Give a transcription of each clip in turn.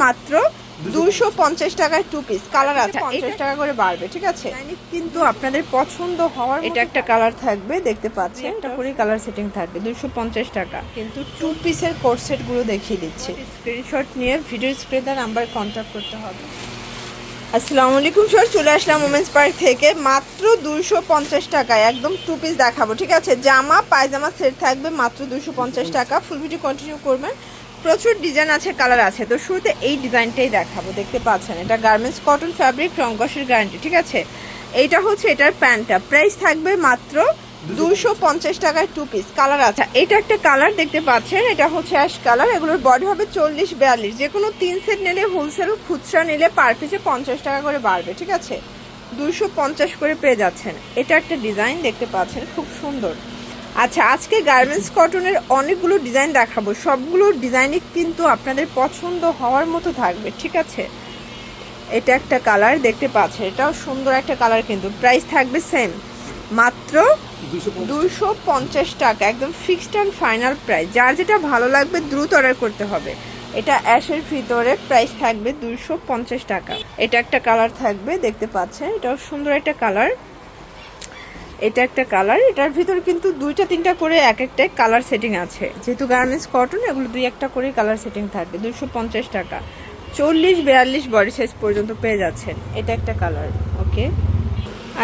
মাত্র 250 টাকায় 2 piece colour আছে, 50 টাকা করে বাড়বে, ঠিক আছে। কিন্তু আপনাদের পছন্দ হওয়ার এটা একটা কালার থাকবে, দেখতে পাচ্ছেন, এটা পুরো কালার সেটিং থাকবে 250 টাকা। কিন্তু 2 পিসের কোট সেট গুলো দেখিয়ে দিচ্ছি। স্ক্রিনশট নিয়ে ভিডিও স্ক্রিনে নাম্বার কন্ট্যাক্ট করতে হবে। আসসালামু আলাইকুম স্যার, চলে আসলাম ওমেন্স পার্ক থেকে মাত্র 250 টাকায় একদম 2 পিস দেখাবো, ঠিক আছে। জামা পায়জামা সেট থাকবে মাত্র 250 টাকা। ফুল ভিডিও কন্টিনিউ করবেন, প্রচুর ডিজাইন আছে, কালার আছে। তো শুরুতে এই ডিজাইনটাই দেখাবো, দেখতে পাচ্ছেন, এটা গার্মেন্টস কটন ফ্যাব্রিক, রং কষের গ্যারান্টি, ঠিক আছে। এইটা হচ্ছে এটার প্যান্টটা, প্রাইস থাকবে মাত্র 250 টাকায় 2 পিস কালার আছে। এটা একটা কালার দেখতে পাচ্ছেন, এটা হচ্ছে অ্যাশ কালার। এগুলোর বডি হবে 40-42, যে কোনো 3 সেট নিলে হোলসেল, খুচরা নিলে পার পিসে 50 টাকা করে বাড়বে, ঠিক আছে। 250 করে পেয়ে যাচ্ছেন। এটা একটা ডিজাইন দেখতে পাচ্ছেন, খুব সুন্দর। আচ্ছা, আজকে গার্মেন্টস কটনের অনেকগুলো ডিজাইন দেখাবো, সবগুলো ডিজাইনই কিন্তু আপনাদের পছন্দ হওয়ার মতো থাকবে, ঠিক আছে। এটা একটা কালার দেখতে পাচ্ছেন, এটাও সুন্দর একটা কালার, কিন্তু প্রাইস থাকবে সেম, মাত্র 250 টাকা, একদম ফিক্সড অ্যান্ড ফাইনাল প্রাইস। যার যেটা ভালো লাগবে দ্রুত অর্ডার করতে হবে। এটা অ্যাশের ভিতরে, প্রাইস থাকবে 250 টাকা। এটা একটা কালার থাকবে, দেখতে পাচ্ছেন, এটাও সুন্দর একটা কালার। এটা একটা কালার, এটার ভিতরে কিন্তু 2-3টা করে এক একটা কালার সেটিং আছে, যেহেতু গার্মেন্টস কটন, এগুলো 2-1টা করে কালার সেটিং থাকবে। 250 টাকা, 40-42 বডি সাইজ পর্যন্ত পেয়ে যাচ্ছেন। এটা একটা কালার, ওকে।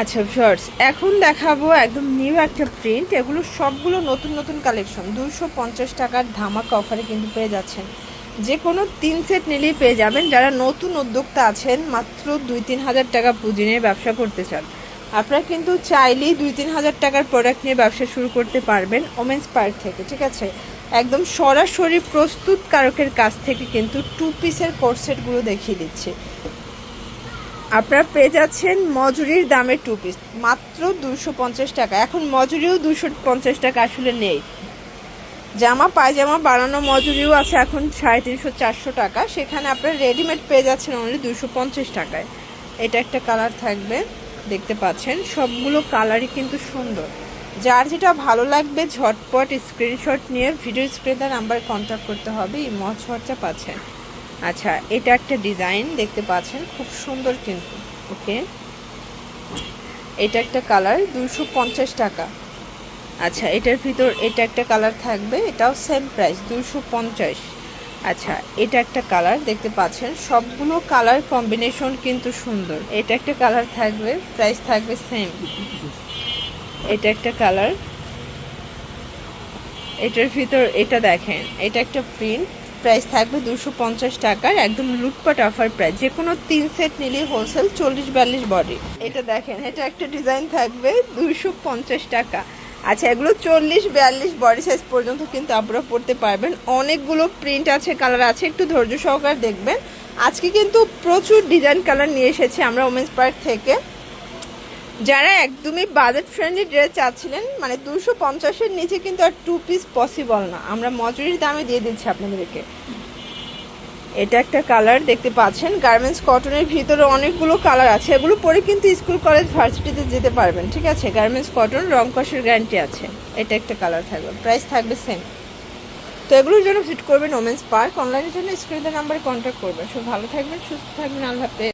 আচ্ছা ভিউয়ার্স, এখন দেখাবো একদম নিউ একটা প্রিন্ট। এগুলো সবগুলো নতুন নতুন কালেকশন, 250 টাকার ধামাকা অফারে কিন্তু পেয়ে যাচ্ছেন। যে কোনো 3 সেট নিলেই পেয়ে যাবেন। যারা নতুন উদ্যোক্তা আছেন, মাত্র 2-3 হাজার টাকা পুঁজি নিয়ে ব্যবসা করতে চান, আপনারা কিন্তু চাইলেই 2-3 হাজার টাকার প্রোডাক্ট নিয়ে ব্যবসা শুরু করতে পারবেন ওমেন্স পার্ক থেকে, ঠিক আছে। একদম সরাসরি প্রস্তুতকারকের কাছ থেকে কিন্তু 2 পিসের কোট সেটগুলো দেখিয়ে দিচ্ছি। আপনারা পেয়ে যাচ্ছেন মজুরির দামে 2 পিস মাত্র 250 টাকা। এখন মজুরিও 250 টাকা আসলে নেই, জামা পায়জামা বানানো মজুরিও আছে এখন 350-400 টাকা, সেখানে আপনারা রেডিমেড পেয়ে যাচ্ছেন অনলি 250 টাকায়। এটা একটা কালার থাকবে, দেখতে পাচ্ছেন, সবগুলো কালারই কিন্তু সুন্দর। যার যেটা ভালো লাগবে ঝটপট স্ক্রিনশট নিয়ে ভিডিও স্ক্রিনে নাম্বার কন্ট্যাক্ট করতে হবে, এই খরচা পাচ্ছেন। আচ্ছা, এটা একটা ডিজাইন দেখতে পাচ্ছেন, খুব সুন্দর কিন্তু, ওকে। এটা একটা কালার, 250 টাকা। আচ্ছা, এটার ভিতর এটা একটা কালার থাকবে, এটাও সেম প্রাইস 250। আচ্ছা, এটা একটা কালার দেখতে পাচ্ছেন, সবগুলো কালার কম্বিনেশন কিন্তু সুন্দর। এটা একটা কালার থাকবে, প্রাইস থাকবে সেম। এটা একটা কালার, এটার ভিতর এটা দেখেন, এটা একটা প্রিন্ট, প্রাইস থাকবে 250 টাকার, একদম লুটপাট অফার প্রাইস। যে কোনো 3 সেট নিলে হোলসেল, 40-42 বডি। এটা দেখেন, এটা একটা ডিজাইন থাকবে 250 টাকা। আচ্ছা, এগুলো 40-42 বডি সাইজ পর্যন্ত কিন্তু আপনারা পড়তে পারবেন। অনেকগুলো প্রিন্ট আছে, কালার আছে, একটু ধৈর্য সহকারে দেখবেন। আজকে কিন্তু প্রচুর ডিজাইন কালার নিয়ে এসেছি আমরা ওমেন্স পার্ক থেকে। যারা একদমই বাজেট ফ্রেন্ডলি ড্রেস চাচ্ছিলেন, মানে 250-এর নিচে কিন্তু আর 2 পিস পসিবল না, আমরা মজুরির দামে দিয়ে দিচ্ছি আপনাদেরকে। এটা একটা কালার দেখতে পাচ্ছেন, গার্মেন্টস কটনের ভিতরে অনেকগুলো কালার আছে, এগুলো পরে কিন্তু স্কুল কলেজ ভার্সিটিতে যেতে পারবেন, ঠিক আছে। গার্মেন্টস কটন, রং কষের গ্যারান্টি আছে। এটা একটা কালার থাকবে, প্রাইস থাকবে সেম। তো এগুলোর জন্য ভিজিট করবেন ওমেন্স পার্ক। অনলাইনের জন্য স্ক্রিনের নাম্বারে কন্ট্যাক্ট করবেন। সব ভালো থাকবেন, সুস্থ থাকবেন, আল্লাহ হাফেজ।